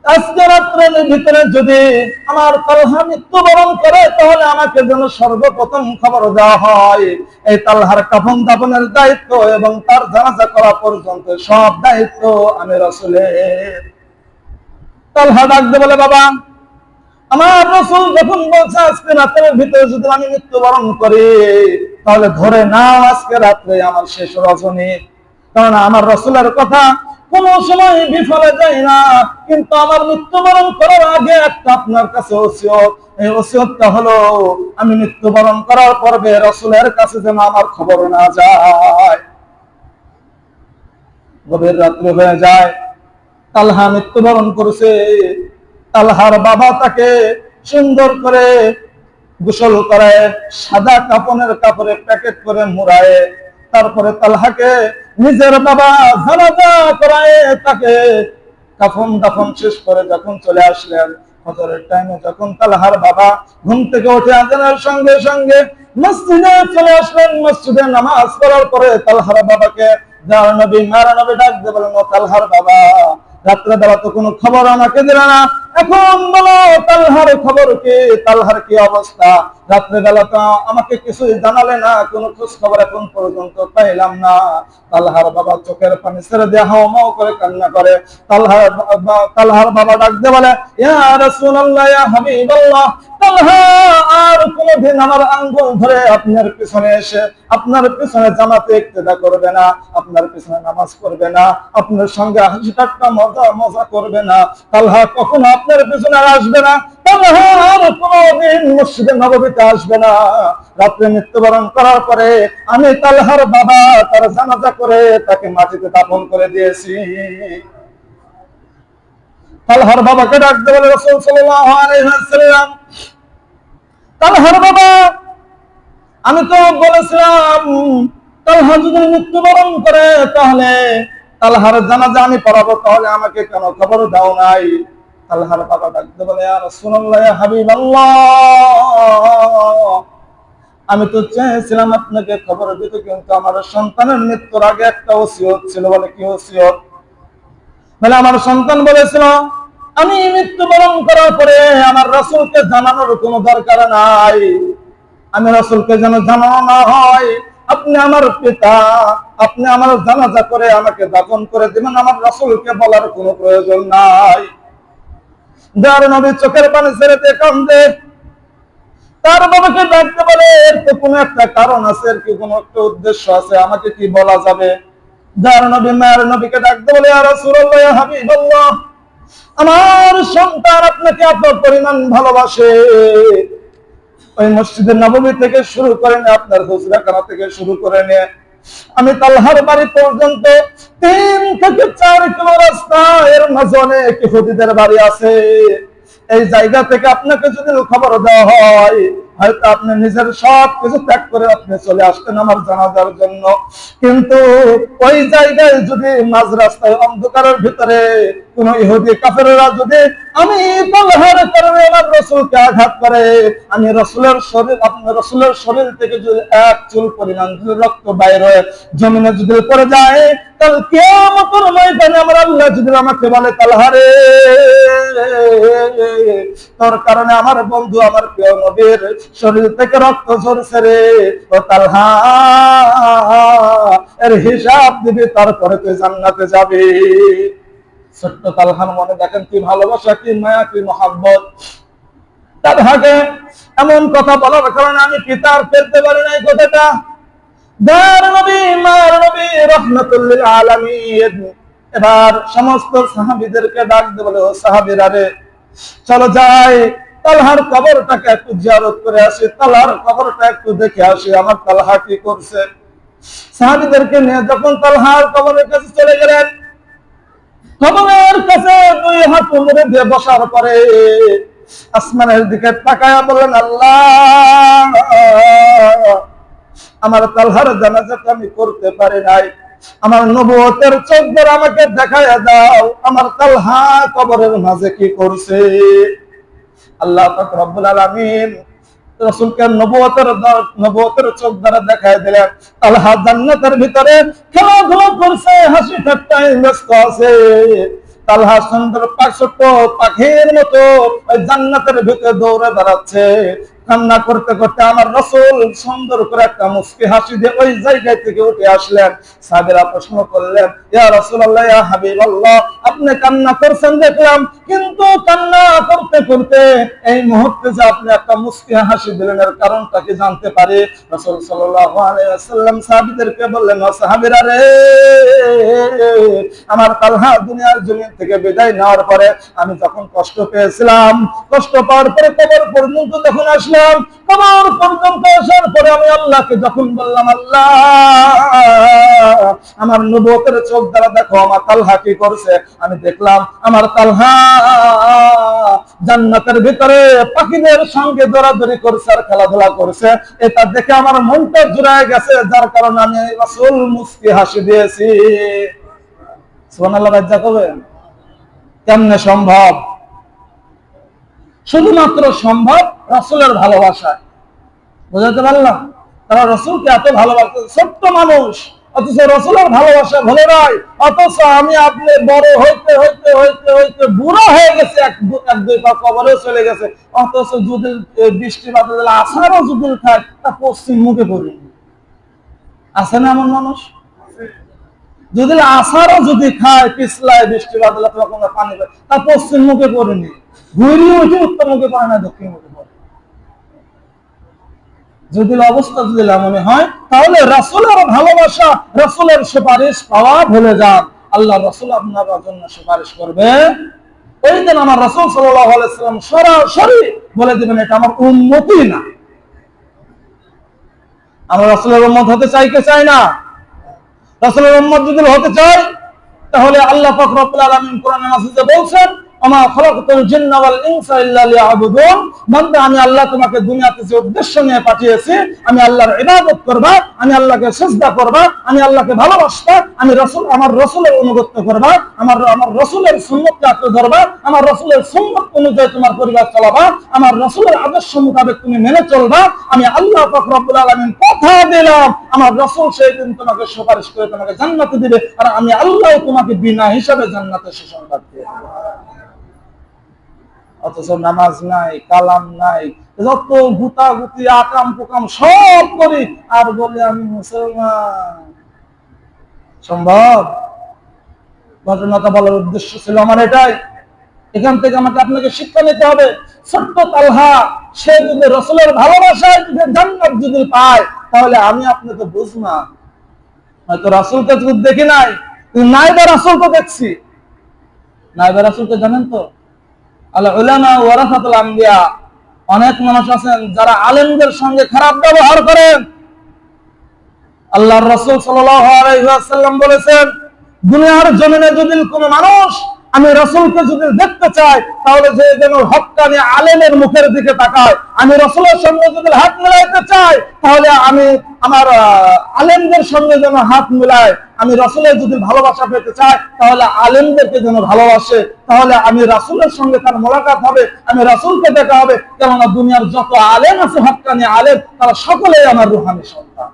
Speaker 1: আজকে রাত্রের ভিতরে যদি আমার তালহা মৃত্যুবরণ করে তাহলে আমাকে যেন সর্বপ্রথম খবর দেওয়া হয়। এই তালহার কাফন দাফনের দায়িত্ব এবং তার জানাজা করা পর্যন্ত সব দায়িত্ব আমি রাসূলের। তালহা ডাক দিয়ে বলে, বাবা আমার রাসূল যখন বলছে আজকে রাতের ভিতরে যদি আমি মৃত্যুবরণ করি তাহলে ধরে নাও আজকে রাত্রে আমার শেষ রজনী। কারণ আমার রাসূলের কথা কোন সময় বিফলে যায় না, কিন্তু আমার মৃত্যুবরণ করার আগে একটা আপনার কাছে ওসিয়ত, এই ওসিয়তটা হলো আমি মৃত্যুবরণ করার পূর্বে রাসূলের কাছে যেন আমার খবর না যায়। গভীর রাত্রি হয়ে যায়, তালহা মৃত্যুবরণ করেছে। তালহার বাবা তাকে সুন্দর করে গোসল করে সাদা কাপড়ের কাপড়ে প্যাকেট করে মুড়ায়, তারপরে তালহাকে নিজের বাবা জানাজা করায়, তাকে কাফন দাফন শেষ করে যখন চলে আসলেন, ফজরের টাইমে যখন তালহার বাবা ঘুম থেকে উঠে আজানের সঙ্গে সঙ্গে মসজিদে চলে আসলেন, মসজিদে নামাজ পড়ার পরে তালহার বাবাকে দয়ার নবী, মায়ের নবী ডাক দিয়ে বলেন, ও তালহার বাবা, রাত্রে বেলা তো কোনো খবর আমাকে দিলে না, এখন বলো তালহার খবর কি, তালহার কি অবস্থা? রাত্রে বেলা তো আমাকে কিছুই জানালে না, কোনো খোঁজ খবর এখন পর্যন্ত পাইলাম না। তালহার বাবা চোখের পানি ছেড়ে দিয়ে হাওমাও করে কান্না করে। তালহার বাবা ডাক দিয়ে বলে, ইয়া রাসূলুল্লাহ, ইয়া হাবিবাল্লাহ, তালহা আর কোনদিন আমার আঙ্গুল ধরে আপনার পিছনে এসে আপনার পিছনে জামাতে ইক্তেদা করবে না, আপনার পিছনে নামাজ পড়বে না, আপনার সঙ্গে হাসি ঠাট্টা মজা করবে না। তালহা কখনো আপনার পিছনে আসবে না, তালহা আর কোনদিন মসজিদে নববীতে আসবে না। রাত্রে মৃত্যুবরণ করার পরে আমি তালহার বাবা তার জানাজা করে তাকে মাটিতে দাফন করে দিয়েছি। তালহার বাবাকে ডাক দিয়ে বলে, রাসূল সাল্লাল্লাহু আলাইহি ওয়াসাল্লাম, তালহার বাবা, আমি তো বলেছিলাম তালহা যদি মৃত্যুবরণ করে তাহলে তালহার জানাজা আমি পড়াবো, তাহলে আমাকে কেন খবর দাও নাই? তালহার বাবা ডাক দিয়ে বলে, ইয়া রাসূলুল্লাহ, ইয়া হাবিবাল্লাহ, আমি তো চেয়েছিলাম আপনাকে খবর দিতে, কিন্তু আমার সন্তানের মৃত্যুর আগে একটা ওসিয়ত ছিল। বলে, কি ওসিয়ত? বলে, আমার সন্তান বলেছিল আমি মৃত্যুবরণ করার পরে আমার রাসূলকে জানানোর কোনো দরকার নাই, আমি রাসূলকে যেন জানানো না হয়, আপনি আমার পিতা, আপনি আমার জানাজা করে আমাকে দাফন করে দিবেন, আমার রাসূলকে বলার কোনো প্রয়োজন নাই। যার নবী চোখের পানি ছেড়ে দিয়ে কান্দে। তার বাবাকে ডাকতে বলে, এর তো কোনো একটা কারণ আছে, এর কি কোনো একটা উদ্দেশ্য আছে, আমাকে কি বলা যাবে? যার নবী মায়ের নবীকে ডাকতে বলে, ইয়া রাসূলুল্লাহ, ইয়া হাবিবাল্লাহ, আমার সন্তান আপনাকে এত পরিমাণ ভালোবাসে, ওই মসজিদে নববী থেকে শুরু করে নিয়ে আপনার হুজরাখানা থেকে শুরু করে নিয়ে আমি তালহার বাড়ি পর্যন্ত 3 থেকে 4 কিলো রাস্তা, এর মাঝে অনেক ইহুদিদের বাড়ি আছে। এই জায়গা থেকে আপনাকে যদি খবর দেওয়া হয়, হয়তো আপনি নিজের সব কিছু ত্যাগ করে আপনি চলে আসতেন আমার জানাজার জন্য। কিন্তু ওই জায়গায় যদি মাঝ রাস্তায় অন্ধকারের ভিতরে কোন ইহুদি কাফেররা যদি আমি তালহার কারণে আমার রাসূলকে আঘাত করে, আমি রাসূলের শরীর, আপনার রাসূলের শরীর থেকে যদি এক চুল পরিমাণ যদি রক্ত বাইর হয়ে জমিনে যদি পড়ে যায়, কাল কিয়ামতের ময়দানে আমার আল্লাহ যদি আমাকে বলে তালহারে তোর কারণে আমার বন্ধু আমার প্রিয় নবীর শরীর থেকে রক্ত ঝরছে রে, ও তালহা এর হিসাব দিবি, তারপরে তুই জান্নাতে যাবি। ছোট্ট তালহার মনে দেখেন কি ভালোবাসা, কি মায়া, কি মহাব্বত। তালহাকে এমন কথা বলার কারণে আমি পিতার ফেলতে পারি না এই কথাটা। দার নবী মার নবী রাহমাতুল লিল আলামিন এবার সমস্ত সাহাবীদেরকে ডাক দিয়ে বলে, ও সাহাবীরা রে, চলো যাই তালহার কবরটাকে একটু জিয়ারত করে আসি, তালহার কবরটা একটু দেখে আসি আমার তালহা কি করছে। সাহাবীদেরকে নিয়ে যখন তালহার কবরের কাছে চলে গেলেন, কবরের কাছে 2 হাত মুড়ে দিয়ে বসার পরে আসমানের দিকে তাকায়া বললেন, আল্লাহ আমার তালহার জানাজাটা আমি করতে পারি নাই, আমার নবুয়তের চোখের আমাকে দেখায়া দাও আমার তালহা কবরের মাঝে কি করছে। আল্লাহ পাক রব্বুল আলামিন রাসূলকে নবুয়তের চোখ দ্বারা দেখায় দিলেন, তালহা জান্নাতের ভিতরে খেলাধুলা করছে, হাসি ঠাট্টায় ব্যস্ত আছে। তালহা সুন্দর ছোট্ট পাখির মতো ওই জান্নাতের ভিতরে দৌড়ে বেড়াচ্ছে, কান্না করতে করতে আমার রাসূল সুন্দর করে একটা মুস্কি হাসি দিয়ে ওই জায়গা থেকে উঠে আসলেন। সাহাবীরা প্রশ্ন করলেন, ইয়া রাসূলুল্লাহ, ইয়া হাবিবাল্লাহ, আপনি কান্না করছেন দেখলাম, কিন্তু কান্না করতে করতে এই মুহূর্তে যে আপনি একটা মুস্কি হাসি দিলেন, এর কারণটা কি জানতে পারি? রাসূল সাল্লাল্লাহু আলাইহি ওয়াসাল্লাম সাহাবীদেরকে বললেন, ও সাহাবীরা রে, আমার তালহা দুনিয়ার জমিন থেকে বিদায় নেওয়ার পরে আমি যখন কষ্ট পেয়েছিলাম, কষ্ট পাওয়ার পরে কবর পর্যন্ত যখন আসলাম, কবর পর্যন্ত আসার পরে আমি আল্লাহকে যখন বললাম, আল্লাহ আমার নবুয়তের চোখ দ্বারা দেখো আমার তালহা কি করছে, আমি দেখলাম আমার তালহা জান্নাতের ভিতরে পাখিদের সঙ্গে দৌড়াদৌড়ি করছে আর খেলাধুলা করছে, এটা দেখে আমার মনটা জুড়ায় গেছে, যার কারণে আমি রাসূল মুস্কি হাসি দিয়েছি। সুবহানাল্লাহ। বাজ্জা কবে কেমনে সম্ভব? শুধুমাত্র সম্ভব রাসূলের ভালোবাসায়। বুঝাতে পারলাম? তারা রাসূলকে এত ভালোবাসে, ছোট্ট মানুষ, অথচ রাসূলের ভালোবাসা ভুলে নাই। অথচ আমি আপনি বড় হইতে হইতে হইতে হইতে বুড়ো হয়ে গেছে, এক দুই পা কবরে চলে গেছে, অথচ যদি বৃষ্টি বাদল আসারও যদি খায় তা পশ্চিম মুখে পড়ি। আছে না এমন মানুষ? যদি আসারও যদি খায় পিছলায় বৃষ্টি বাদল তখন পানি পায়, তা পশ্চিম মুখে পড়েনি, ঘুরিয়ে উঠে উত্তর মুখে পড়ে না, দক্ষিণ মুখে পড়ে। যদি অবস্থা যদি মনে হয়, তাহলে রাসূলের ভালোবাসা, রাসূলের সুপারিশ পাওয়া ভুলে যান। আল্লাহ রাসূল আপনার জন্য সুপারিশ করবে, ওই দিন আমার রাসূল সাল্লাল্লাহু আলাইহি ওয়াসাল্লাম সরাসরি বলে দিবেন, এটা আমার উম্মতই না। আমরা রাসূলের উম্মত হতে চাই কে চাই না? রাসূলের উম্মত যদি হতে চাই, তাহলে আল্লাহ পাক রব্বুল আলামিন কোরআনে মাজিদে বলছেন, আমা খলাকতুল জিন্না ওয়াল ইনসা ইল্লা লিয়াবুদুন, বান্দা আমি আল্লাহ তোমাকে দুনিয়াতে যে উদ্দেশ্য নিয়ে পাঠিয়েছি, আমি আল্লাহর ইবাদত করবা, আমি আল্লাহকে সিজদা করবা, আমি আল্লাহকে ভালোবাসবা, আমি রাসূল আমার রাসূলের অনুগত করবা, আমার রাসূলের সুন্নতকে আঁকড়ে ধরবা, আমার রাসূলের সুন্নত অনুযায়ী তোমার পরিবার চালাবা, আমার রাসূলের আদর্শ মোতাবেক তুমি মেনে চলবা। আমি আল্লাহ পাক রব্বুল আলামিন কথা দিলাম, আমার রাসূল সেই দিন তোমাকে সুপারিশ করে তোমাকে জান্নাতে দিবে, আর আমি আল্লাহ তোমাকে বিনা হিসাবে জান্নাতের সুসংবাদ দিয়ে দেব। অথচ নামাজ নাই, কালাম নাই, যত গুতাগুতি আকাম কুকাম সব করি আর বলি আমি মুসলমান। সম্ভব? ঘটনাটা বলার উদ্দেশ্য ছিল আমার এটাই। এখান থেকে আমাকে আপনাকে শিক্ষা নিতে হবে। ছোট্ট তালহা সে যদি রাসূলের ভালোবাসায় যদি জান্নাত যদি পায়, তাহলে আমি আপনি তো বুঝ না, হয়তো রাসূলকে যদি দেখি নাই, নাই বা রাসূলকে দেখছি, নায়েবে রাসূলকে জানেন তো? আল উলামা ওয়ারাসাতুল আম্বিয়া। অনেক মানুষ আছেন যারা আলেমদের সঙ্গে খারাপ ব্যবহার করেন। আল্লাহর রাসূল সাল্লাল্লাহু আলাইহি ওয়াসাল্লাম বলেছেন, দুনিয়ার জমিনে যদি কোনো মানুষ আমি রাসূলকে যদি দেখতে চাই, তাহলে যে যেন হক্কানি আলেমের মুখের দিকে তাকায়। আমি রাসূলের সঙ্গে যদি হাত মিলাইতে চাই, তাহলে আমি আমার আলেমদের সঙ্গে যেন হাত মিলায়। আমি রাসূলের যদি ভালোবাসা পেতে চাই, তাহলে আলেমদেরকে যেন ভালোবাসে। তাহলে আমি রাসূলের সঙ্গে তার মোলাকাত হবে, আমি রাসূলকে দেখা হবে। কেননা দুনিয়ার যত আলেম আছে হক্কানি আলেম, তারা সকলেই আমার রূহানি সন্তান।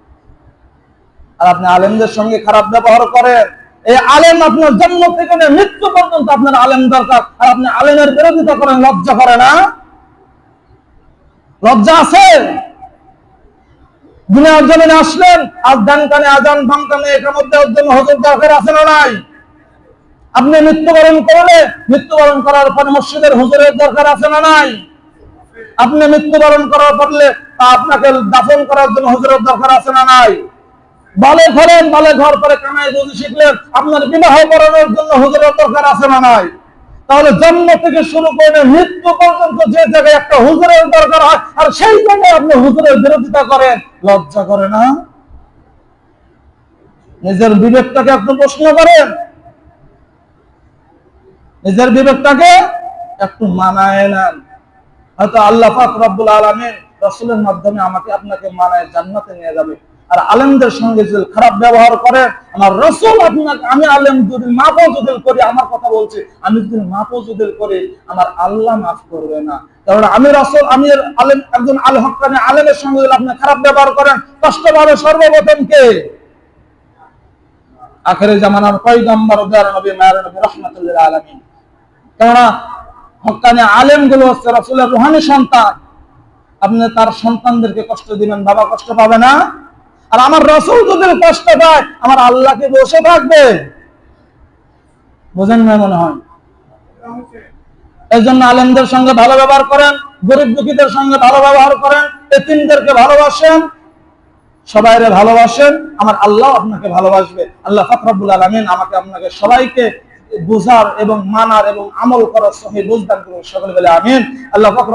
Speaker 1: আর আপনি আলেমদের সঙ্গে খারাপ ব্যবহার করেন। এই আলেম আপনার জন্ম থেকে মৃত্যু পর্যন্ত আপনার আলেম দরকার, আর আপনি আলেমের বিরোধিতা করেন। লজ্জা করে না? লজ্জা আছে? দুনিয়ার জমিনে আসলেন, আর ডান কানে আজান, বাম কানে একামতের জন্য হুজুর দরকার আছে না নাই? আপনি মৃত্যুবরণ করলে মৃত্যুবরণ করার পরে মসজিদের হুজুরের দরকার আছে না নাই? আপনি মৃত্যুবরণ করার পরে আপনাকে দাফন করার জন্য হুজুরের দরকার আছে না নাই? বালে ঘরেন, বালে ঘর করে কানায় যদি শিখলেন, আপনার বিবাহ করানোর জন্য হুজুরের দরকার আছে না নাই? তাহলে জন্ম থেকে শুরু করে মৃত্যু পর্যন্ত যে জায়গায় একটা হুজুরের দরকার হয়, আর সেই জায়গায় আপনি হুজুরের বিরোধিতা করেন। লজ্জা করে না? নিজের বিবেকটাকে একটু প্রশ্ন করেন, নিজের বিবেকটাকে একটু মানায় নেন। হয়তো আল্লাহ পাক রব্বুল আলামিন রাসূলের মাধ্যমে আমাকে আপনাকে মানায় জান্নাতে নিয়ে যাবে। আর আলেমদের সঙ্গে যদি খারাপ ব্যবহার করেন, আমার রাসূল আপনাকে, আমি আলেম যদি মাফও যদি করি, আমার কথা বলছি, আমি যদি মাফও যদি করি, আমার আল্লাহ মাফ করবে না। কারণ আমি রাসূল, আমি আলেম, একজন আল হক্কানি আলেমের সঙ্গে যদি আপনি খারাপ ব্যবহার করেন, কষ্ট পাবে সর্বপ্রথম কে? আখিরি জামানার পয়গম্বর দয়ার নবী মায়ের নবী রাহমাতুল লিল আলামিন। কেননা হক্কানি আলেম গুলো হচ্ছে রাসূলের রূহানি সন্তান। আপনি তার সন্তানদেরকে কষ্ট দিবেন, বাবা কষ্ট পাবে না? আর আমার রাসূল যদি কষ্ট পায়, আমার আল্লাহ কি বসে থাকবে? বোঝেন না মনে হয়। এই জন্য আলেমদের সঙ্গে ভালো ব্যবহার করেন, গরিব দুঃখীদের সঙ্গে ভালো ব্যবহার করেন, এতিমদেরকে ভালোবাসেন, সবাইরে ভালোবাসেন, আমার আল্লাহ আপনাকে ভালোবাসবে। আল্লাহ পাক রব্বুল আলামিন আমাকে আপনাকে সবাইকে বুঝার এবং মানার এবং আমল করার সহিহ বুঝদান করুন। সকলে বলে আমিন। আল্লাহ পাক